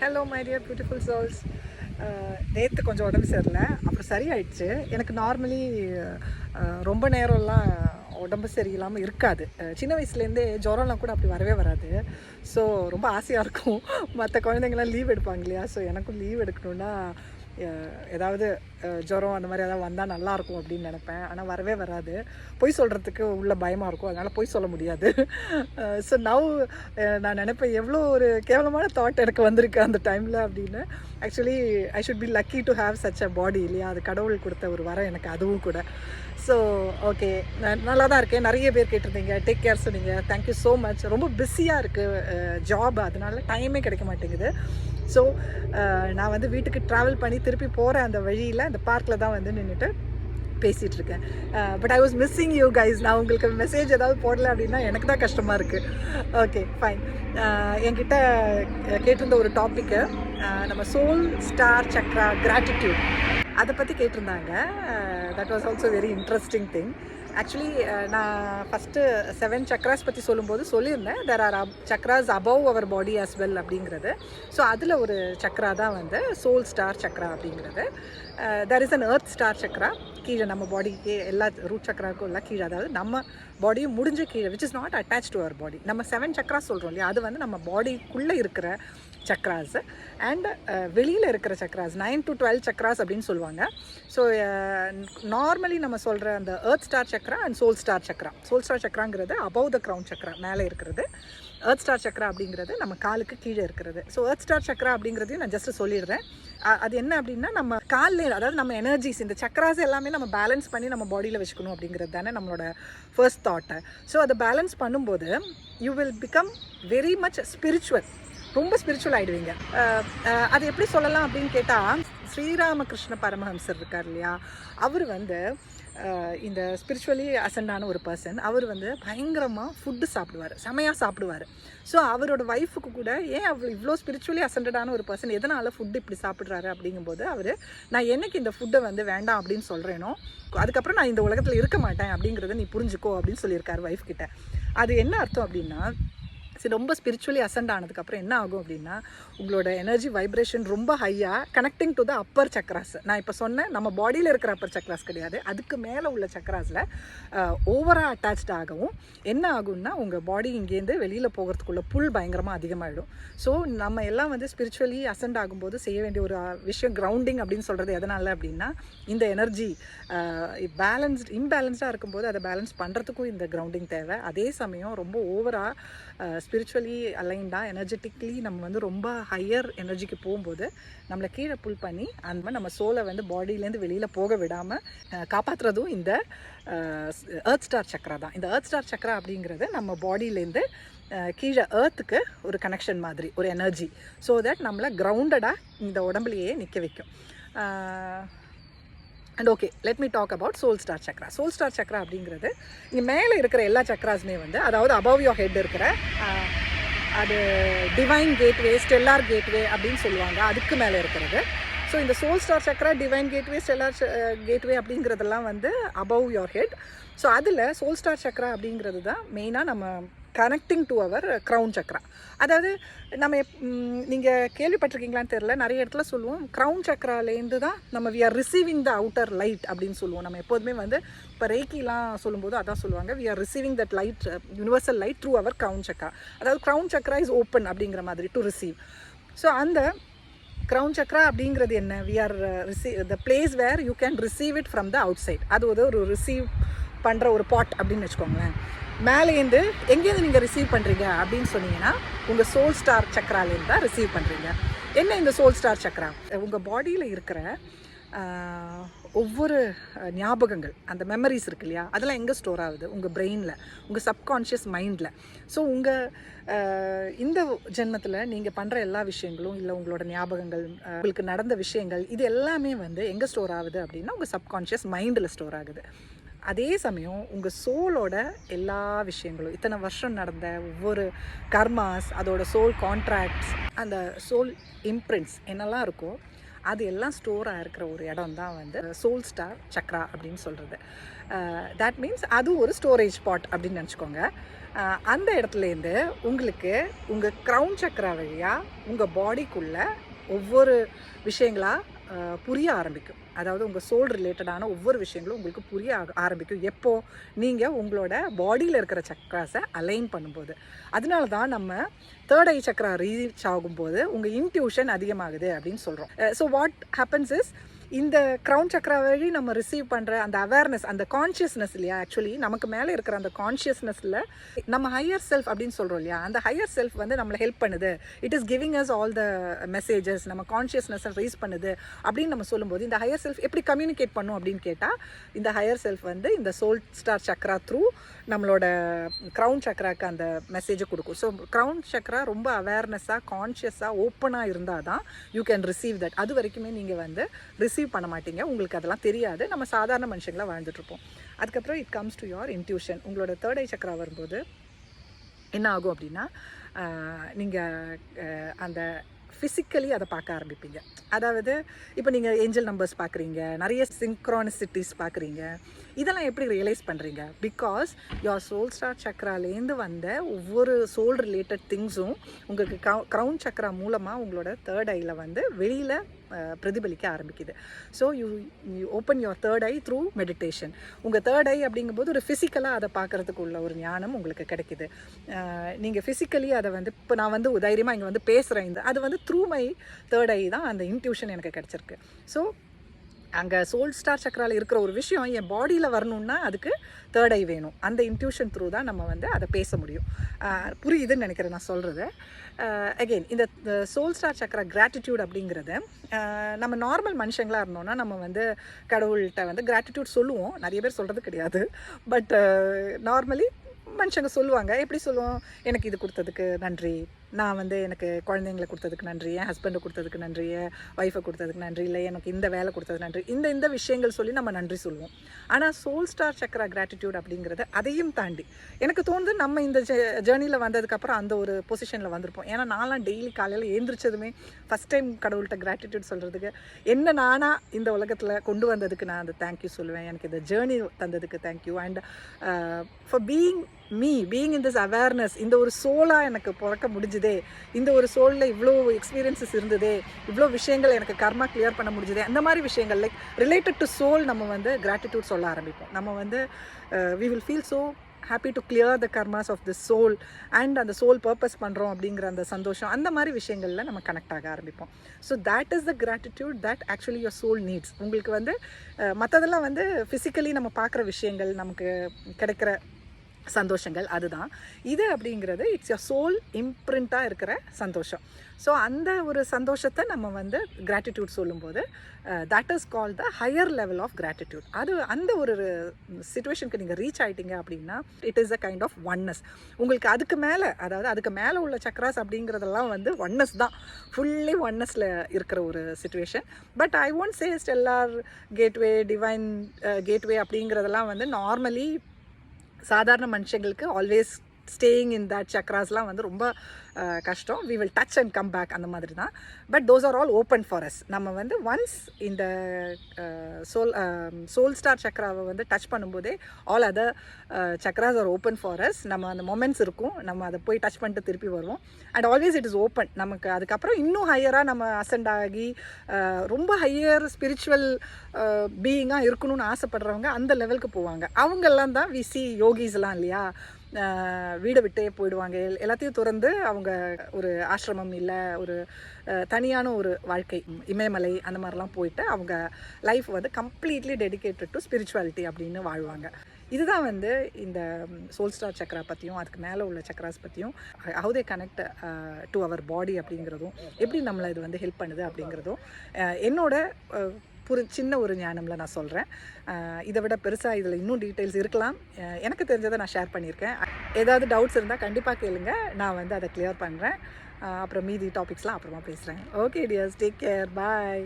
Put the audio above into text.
Hello my dear beautiful souls. நேற்று கொஞ்சம் உடம்பு சரியில்லை, அப்புறம் சரியாயிடுச்சு. எனக்கு நார்மலி ரொம்ப நேரம்லாம் உடம்பு சரியில்லாமல் இருக்காது. சின்ன வயசுலேருந்தே ஜுரம்லாம் கூட அப்படி வரவே வராது. ஸோ ரொம்ப ஆசையாக இருக்கும். மற்ற குழந்தைங்களாம் லீவ் எடுப்பாங்க இல்லையா, ஸோ எனக்கும் லீவ் எடுக்கணுன்னா ஏதாவது ஜுரம் அந்த மாதிரி ஏதாவது வந்தால் நல்லாயிருக்கும் அப்படின்னு நினப்பேன். ஆனால் வரவே வராது. பொய் சொல்கிறதுக்கு உள்ள பயமாக இருக்கும், அதனால் பொய் சொல்ல முடியாது. ஸோ நவ் நான் நினைப்பேன் எவ்வளோ ஒரு கேவலமான தாட் எனக்கு வந்திருக்கு அந்த டைமில் அப்படின்னு. Actually I should be lucky to have such a body இல்லையா, அது கடவுள் கொடுத்த ஒரு வரம் எனக்கு அதுவும் கூட. ஸோ ஓகே, நல்லா தான் இருக்கேன். நிறைய பேர் கேட்டிருந்தீங்க, டேக் கேர் சொன்னீங்க, தேங்க்யூ ஸோ மச். ரொம்ப பிஸியாக இருக்குது ஜாப், அதனால டைமே கிடைக்க மாட்டேங்குது. ஸோ நான் வந்து வீட்டுக்கு ட்ராவல் பண்ணி திருப்பி போகிற அந்த வழியில் அந்த பார்க்கில் தான் வந்து நின்றுட்டு பேசிகிட்ருக்கேன். But I was missing you guys. நான் உங்களுக்கு மெசேஜ் ஏதாவது போடல அப்படின்னா எனக்கு தான் கஷ்டமாக இருக்குது. Okay fine. என்கிட்ட கேட்டிருந்த ஒரு டாப்பிக்கு நம்ம சோல் ஸ்டார் சக்ரா கிராட்டிடியூட் அதை பற்றி கேட்டிருந்தாங்க. That was also very interesting thing. Actually நான் ஃபஸ்ட்டு 7 சக்ராஸ் பற்றி சொல்லும்போது சொல்லியிருந்தேன், there are chakras above our body as well அப்படிங்கிறது. ஸோ அதில் ஒரு சக்ரா தான் வந்து சோல் ஸ்டார் சக்ரா அப்படிங்கிறது. There is an earth star chakra, கீழே நம்ம பாடிக்கு எல்லா ரூட் சக்ராவுக்கும் இல்லை கீழே, அதாவது நம்ம பாடியும் முடிஞ்ச கீழே, which is not attach to our body. நம்ம 7 சக்ராஸ் சொல்கிறோம் இல்லையா, அது வந்து நம்ம பாடிக்குள்ளே இருக்கிற சக்ராஸ். அண்ட் வெளியில் இருக்கிற சக்ராஸ் 9 to 12 சக்ராஸ் அப்படின்னு சொல்லுவாங்க. ஸோ நார்மலி நம்ம சொல்கிற அந்த earth star chakra and soul star chakra. Soul star சக்ராங்கிறது அபவ் த க்ரௌன் சக்ரா, மேலே இருக்கிறது. எர்த் ஸ்டார் சக்ரா அப்படிங்கிறது நம்ம காலுக்கு கீழே இருக்கிறது. ஸோ எர்த் ஸ்டார் சக்ரா அப்படிங்கிறதையும் நான் ஜஸ்ட் சொல்லிடுறேன். அது என்ன அப்படின்னா, நம்ம காலில், அதாவது நம்ம எனர்ஜிஸ், இந்த சக்ராஸ் எல்லாமே நம்ம பேலன்ஸ் பண்ணி நம்ம பாடியில் வச்சுக்கணும் அப்படிங்கிறது தானே நம்மளோட ஃபர்ஸ்ட் தாட்டை. ஸோ அதை பேலன்ஸ் பண்ணும்போது you will become very much spiritual, ரொம்ப ஸ்பிரிச்சுவல் ஆகிடுவீங்க. அது எப்படி சொல்லலாம் அப்படின்னு கேட்டால், ஸ்ரீராமகிருஷ்ண பரமஹம்சர் இருக்கார் இல்லையா, அவர் வந்து இந்த ஸ்பிரிச்சுவலி அசண்டான ஒரு பர்சன். அவர் வந்து பயங்கரமாக ஃபுட்டு சாப்பிடுவார், செமையாக சாப்பிடுவார். ஸோ அவரோட ஒய்ஃபுக்கு கூட, ஏன் அவர் இவ்வளோ ஸ்பிரிச்சுவலி அசண்டடான ஒரு பர்சன் எதனால் ஃபுட்டு இப்படி சாப்பிட்றாரு அப்படிங்கும்போது, அவர் நான் என்னைக்கு இந்த ஃபுட்டை வந்து வேண்டாம் அப்படின்னு சொல்கிறேனோ, அதுக்கப்புறம் நான் இந்த உலகத்தில் இருக்க மாட்டேன் அப்படிங்கிறத நீ புரிஞ்சுக்கோ அப்படின்னு சொல்லியிருக்காரு ஒய்ஃப் கிட்ட. அது என்ன அர்த்தம் அப்படின்னா, சரி, ரொம்ப ஸ்பிரிச்சுவலி அசண்ட் ஆனதுக்கப்புறம் என்ன ஆகும் அப்படின்னா, உங்களோட எனர்ஜி வைப்ரேஷன் ரொம்ப ஹையாக connecting to the upper chakras. நான் இப்போ சொன்னேன், நம்ம பாடியில் இருக்கிற அப்பர் சக்ராஸ் கிடையாது, அதுக்கு மேலே உள்ள சக்ராஸில் ஓவராக அட்டாச்ட் ஆகவும் என்ன ஆகும்னா, உங்கள் பாடி இங்கேருந்து வெளியில் போகிறதுக்குள்ள புல் பயங்கரமாக அதிகமாகிடும். ஸோ நம்ம எல்லாம் வந்து ஸ்பிரிச்சுவலி அசண்ட் ஆகும்போது செய்ய வேண்டிய ஒரு விஷயம் கிரவுண்டிங் அப்படின்னு சொல்கிறது எதனால் அப்படின்னா, இந்த எனர்ஜி இம்பேலன்ஸ்டாக இருக்கும்போது அதை பேலன்ஸ் பண்ணுறதுக்கும் இந்த கிரவுண்டிங் தேவை. அதே சமயம் ரொம்ப ஓவராக ஸ்பிரிச்சுவலி அலைன்டாக எனர்ஜெட்டிக்லி நம்ம வந்து ரொம்ப ஹையர் எனர்ஜிக்கு போகும்போது நம்மளை கீழே புல் பண்ணி அந்த மாதிரி நம்ம சோலை வந்து பாடியிலேருந்து வெளியில் போக விடாமல் காப்பாற்றுறதும் இந்த எர்த் ஸ்டார் சக்ரா தான். இந்த எர்த் ஸ்டார் சக்ரா அப்படிங்கிறது நம்ம பாடியிலேருந்து கீழே ஏர்த்துக்கு ஒரு கனெக்ஷன் மாதிரி, ஒரு எனர்ஜி. ஸோ தட் நம்மளை கிரவுண்டடாக இந்த உடம்புலையே நிற்க வைக்கும். And okay, let me talk about soul star chakra. Soul star Chakra அப்படிங்கிறது இங்கே மேலே இருக்கிற எல்லா சக்ராஸுமே வந்து, அதாவது அபவ் யோர் ஹெட் இருக்கிற அது டிவைன் கேட்வே, ஸ்டெல்லார் கேட்வே அப்படின்னு சொல்லுவாங்க, அதுக்கு மேலே இருக்கிறது. ஸோ இந்த soul star chakra, divine gateway, stellar gateway அப்படிங்கிறதெல்லாம் வந்து above your head. So soul star star Chakra அப்படிங்கிறது தான் மெயினாக நம்ம connecting to our crown chakra. அதாவது நம்ம நீங்கள் கேள்விப்பட்டிருக்கீங்களான்னு தெரில, நிறைய இடத்துல சொல்லுவோம் க்ரௌன் சக்ராலேருந்து தான் நம்ம we are receiving the outer light அப்படின்னு சொல்லுவோம். நம்ம எப்போதுமே வந்து இப்போ ரேக்கிலாம் சொல்லும்போது அதான் சொல்லுவாங்க, we are receiving that light, universal light through our crown chakra. அதாவது க்ரௌன் சக்ரா இஸ் ஓப்பன் அப்படிங்கிற மாதிரி டு ரிசீவ். ஸோ அந்த க்ரௌன் சக்ரா அப்படிங்கிறது என்ன, we are the place where you can receive it from the outside. அது ஒரு ரிசீவ் பண்ணுற ஒரு பாட் அப்படின்னு வச்சுக்கோங்களேன். மேலேருந்து எங்கேருந்து நீங்கள் ரிசீவ் பண்ணுறீங்க அப்படின்னு சொன்னீங்கன்னா, உங்கள் சோல் ஸ்டார் சக்ராலேருந்து தான் ரிசீவ் பண்ணுறீங்க. என்ன இந்த சோல் ஸ்டார் சக்ரா? உங்கள் பாடியில் இருக்கிற ஒவ்வொரு ஞாபகங்கள், அந்த மெமரிஸ் இருக்கு இல்லையா, அதெல்லாம் எங்கே ஸ்டோர் ஆகுது? உங்கள் பிரெயினில், உங்கள் சப்கான்ஷியஸ் மைண்டில். ஸோ இந்த ஜென்மத்தில் நீங்கள் பண்ணுற எல்லா விஷயங்களும், இல்லை உங்களோட ஞாபகங்கள், உங்களுக்கு நடந்த விஷயங்கள், இது எல்லாமே வந்து எங்கே ஸ்டோர் ஆகுது அப்படின்னா, உங்கள் சப்கான்ஷியஸ் மைண்டில் ஸ்டோர் ஆகுது. அதே சமயம் உங்கள் சோலோட எல்லா விஷயங்களும், இத்தனை வருஷம் நடந்த ஒவ்வொரு கர்மாஸ், அதோட சோல் கான்ட்ராக்ட்ஸ், அந்த சோல் இம்ப்ரிண்ட்ஸ் என்னெல்லாம் இருக்கோ அது எல்லாம் ஸ்டோராக இருக்கிற ஒரு இடம் தான் வந்து சோல் ஸ்டார் சக்ரா அப்படின்னு சொல்கிறது. தட் மீன்ஸ் அது ஒரு ஸ்டோரேஜ் ஸ்பாட் அப்படின்னு நினச்சிக்கோங்க. அந்த இடத்துலேருந்து உங்களுக்கு உங்கள் க்ரௌன் சக்ரா வழியாக உங்கள் பாடிக்குள்ளே ஒவ்வொரு விஷயங்களாக புரிய ஆரம்பிக்கும். அதாவது உங்கள் சோல் ரிலேட்டடான ஒவ்வொரு விஷயங்களும் உங்களுக்கு புரிய ஆரம்பிக்கும். எப்போது நீங்கள் உங்களோட பாடியில் இருக்கிற சக்ராஸை அலைன் பண்ணும்போது. அதனால தான் நம்ம தேர்ட் ஐ சக்ரா ரீச் ஆகும்போது உங்கள் இன்ட்யூஷன் அதிகமாகுது அப்படின்னு சொல்கிறோம். ஸோ வாட் ஹேப்பன்ஸ் இஸ், இந்த க்ரௌன் சக்ரா வழி நம்ம ரிசீவ் பண்ணுற அந்த அவேர்னஸ், அந்த கான்ஷியஸ்னஸ் இல்லையா, ஆக்சுவலி நமக்கு மேலே இருக்கிற அந்த கான்ஷியஸ்னஸில் நம்ம ஹையர் செல்ஃப் அப்படின்னு சொல்கிறோம் இல்லையா, அந்த ஹையர் செல்ஃப் வந்து நம்மளை ஹெல்ப் பண்ணுது. It is giving us all the messages, நம்ம கான்ஷியஸ்னஸை ரைஸ் பண்ணுது அப்படின்னு நம்ம சொல்லும்போது இந்த ஹையர் செல்ஃப் எப்படி கம்யூனிகேட் பண்ணும் அப்படின்னு கேட்டால், இந்த ஹையர் செல்ஃப் வந்து இந்த சோல் ஸ்டார் சக்ரா த்ரூ நம்மளோட க்ரௌன் சக்ராக்கு அந்த மெசேஜை கொடுக்கும். ஸோ க்ரௌன் சக்ரா ரொம்ப அவேர்னஸாக, கான்ஷியஸாக, ஓப்பனாக இருந்தால் தான் யூ கேன் ரிசீவ் தட். அது வரைக்குமே நீங்கள் வந்து ரிசீவ் பண்ண மாட்டீங்க, உங்களுக்கு அதெல்லாம் தெரியாது. நம்ம சாதாரண மனுஷங்களாக வாழ்ந்துட்டுருப்போம். அதுக்கப்புறம் it comes to your intuition. உங்களோட தேர்ட் ஐ சக்ரா வரும்போது என்ன ஆகும் அப்படின்னா, நீங்கள் அந்த ஃபிசிக்கலி அதை பார்க்க ஆரம்பிப்பீங்க. அதாவது இப்போ நீங்கள் ஏஞ்சல் நம்பர்ஸ் பார்க்குறீங்க, நிறைய சிங்க்ரானிசிட்டிஸ் பார்க்குறீங்க. இதெல்லாம் எப்படி ரியலைஸ் பண்ணுறீங்க? பிகாஸ் யுவர் சோல் ஸ்டார் சக்ராலேருந்து வந்த ஒவ்வொரு சோல் ரிலேட்டட் திங்ஸும் உங்களுக்கு க்ரௌன் சக்ரா மூலமாக உங்களோட தேர்ட் ஐயில் வந்து வெளியில் பிரதிபலிக்க ஆரம்பிக்குது. So you open your third I through meditation. உங்கள் தேர்ட் ஐ அப்படிங்கும்போது ஒரு ஃபிசிக்கலாக அதை பார்க்குறதுக்கு உள்ள ஒரு ஞானம் உங்களுக்கு கிடைக்குது. நீங்கள் ஃபிசிக்கலி அதை வந்து இப்போ நான் வந்து தைரியமாக இங்கே வந்து பேசுகிறேன், அது வந்து த்ரூ மை தேர்ட் ஐ தான் அந்த இன்ட்யூஷன் எனக்கு கிடச்சிருக்கு. ஸோ அங்கே சோல் ஸ்டார் சக்ராவில் இருக்கிற ஒரு விஷயம் என் பாடியில் வரணுன்னா அதுக்கு தேர்ட் ஐ வேணும். அந்த இன்ட்யூஷன் த்ரூ தான் நம்ம வந்து அதை பேச முடியும். புரியுதுன்னு நினைக்கிறேன் நான் சொல்கிறது. அகெயின் இந்த சோல் ஸ்டார் சக்ரா கிராட்டிடியூட் அப்படிங்கிறது, நம்ம நார்மல் மனுஷங்களாக இருந்தோம்னா நம்ம வந்து கடவுள்கிட்ட வந்து கிராட்டிடியூட் சொல்லுவோம். நிறைய பேர் சொல்கிறது கிடையாது. பட் நார்மலி மனுஷங்க சொல்லுவாங்க. எப்படி சொல்லுவோம்? எனக்கு இது கொடுத்ததுக்கு நன்றி, நான் வந்து எனக்கு குழந்தைங்களை கொடுத்ததுக்கு நன்றி, என் ஹஸ்பண்டை கொடுத்ததுக்கு நன்றி, என் ஒய்ஃபை கொடுத்ததுக்கு நன்றி, இல்லை எனக்கு இந்த வேலை கொடுத்ததுக்கு நன்றி, இந்த விஷயங்கள் சொல்லி நம்ம நன்றி சொல்லுவோம். ஆனால் சோல் ஸ்டார் சக்ரா கிராட்டிடியூட் அப்படிங்கிறது அதையும் தாண்டி எனக்கு தோணுது நம்ம இந்த ஜேர்னியில் வந்ததுக்கப்புறம் அந்த ஒரு பொசிஷனில் வந்திருப்போம். ஏன்னா நான்லாம் டெய்லி காலையில் எழுந்திரிச்சதுமே ஃபஸ்ட் டைம் கடவுள்கிட்ட கிராட்டிடியூட் சொல்கிறதுக்கு, என்ன நானாக இந்த உலகத்தில் கொண்டு வந்ததுக்கு நான் அந்த தேங்க்யூ சொல்லுவேன். எனக்கு இந்த ஜேர்னி தந்ததுக்கு thank you. And for being in this awareness, இந்த ஒரு சோலாக எனக்கு பிறக்க முடிஞ்சுதே, இந்த ஒரு சோலில் இவ்வளோ எக்ஸ்பீரியன்ஸஸ் இருந்ததே, இவ்வளோ விஷயங்கள் எனக்கு கர்மா கிளியர் பண்ண முடிஞ்சுதே, அந்த மாதிரி விஷயங்கள் லைக் ரிலேட்டட் டு சோல் நம்ம வந்து கிராட்டிடியூட் சொல்ல ஆரம்பிப்போம். நம்ம வந்து we will feel so happy to clear the karmas of the soul and அந்த சோல் பர்பஸ் பண்ணுறோம் அப்படிங்கிற அந்த சந்தோஷம், அந்த மாதிரி விஷயங்களில் நம்ம கனெக்ட் ஆக ஆரம்பிப்போம். So that is the gratitude that actually your soul needs. உங்களுக்கு வந்து மற்றதெல்லாம் வந்து ஃபிசிக்கலி நம்ம பார்க்குற விஷயங்கள், நமக்கு கிடைக்கிற சந்தோஷங்கள், அதுதான். இது அப்படிங்கிறது இட்ஸ் யோர் சோல் இம்ப்ரிண்ட்டாக இருக்கிற சந்தோஷம். ஸோ அந்த ஒரு சந்தோஷத்தை நம்ம வந்து கிராட்டிடியூட் சொல்லும்போது that is called the higher level of gratitude. அது அந்த ஒரு சிச்சுவேஷனுக்கு நீங்கள் ரீச் ஆகிட்டீங்க அப்படின்னா it is a kind of oneness. உங்களுக்கு அதுக்கு மேலே, அதாவது அதுக்கு மேலே உள்ள சக்ராஸ் அப்படிங்கிறதெல்லாம் வந்து ஒன்னஸ் தான், ஃபுல்லி ஒன்னஸில் இருக்கிற ஒரு situation. But I won't say stellar gateway, divine gateway அப்படிங்கிறதெல்லாம் வந்து நார்மலி சாதாரண மனுஷங்களுக்கு ஆல்வேஸ் ஸ்டேயிங் இன் தட் சக்ராஸ்லாம் வந்து ரொம்ப கஷ்டம். We will touch and come back, அந்த மாதிரி தான். But those are all open for us. நம்ம வந்து ஒன்ஸ் இந்த சோல் ஸ்டார் சக்ராவை வந்து டச் பண்ணும்போதே all other chakras are open for us. நம்ம அந்த மொமெண்ட்ஸ் இருக்கும், நம்ம அதை போய் டச் பண்ணிட்டு திருப்பி வருவோம். And always it is open. நமக்கு அதுக்கப்புறம் இன்னும் ஹையராக நம்ம அசெண்ட் ஆகி ரொம்ப ஹையர் ஸ்பிரிச்சுவல் பீயிங்காக இருக்கணும்னு ஆசைப்படுறவங்க அந்த லெவலுக்கு போவாங்க. அவங்கெல்லாம் தான் வி சி யோகிஸ்லாம் இல்லையா, வீடை விட்டே போயிடுவாங்க, எல்லாத்தையும் திறந்து அவங்க ஒரு ஆசிரமம் இல்லை ஒரு தனியான ஒரு வாழ்க்கை, இமயமலை அந்த மாதிரிலாம் போயிட்டு அவங்க லைஃப் வந்து கம்ப்ளீட்லி டெடிகேட்டட் டு ஸ்பிரிச்சுவாலிட்டி அப்படின்னு வாழ்வாங்க. இதுதான் வந்து இந்த சோல் ஸ்டார் சக்ரா பற்றியும் அதுக்கு மேலே உள்ள சக்ராஸ் பற்றியும், how they connect to our body அப்படிங்கிறதும், எப்படி நம்மளை இது வந்து ஹெல்ப் பண்ணுது அப்படிங்கிறதும் என்னோட சின்ன ஒரு ஞானம்ல நான் சொல்கிறேன். இதை விட பெருசாக இதில் இன்னும் டீட்டெயில்ஸ் இருக்கலாம். எனக்கு தெரிஞ்சதை நான் ஷேர் பண்ணியிருக்கேன். ஏதாவது டவுட்ஸ் இருந்தால் கண்டிப்பாக கேளுங்க, நான் வந்து அதை கிளியர் பண்ணுறேன். அப்புறம் மீதி டாபிக்ஸ்லாம் அப்புறமா பேசுகிறேன். ஓகே டியர்ஸ், டேக் கேர், பாய்.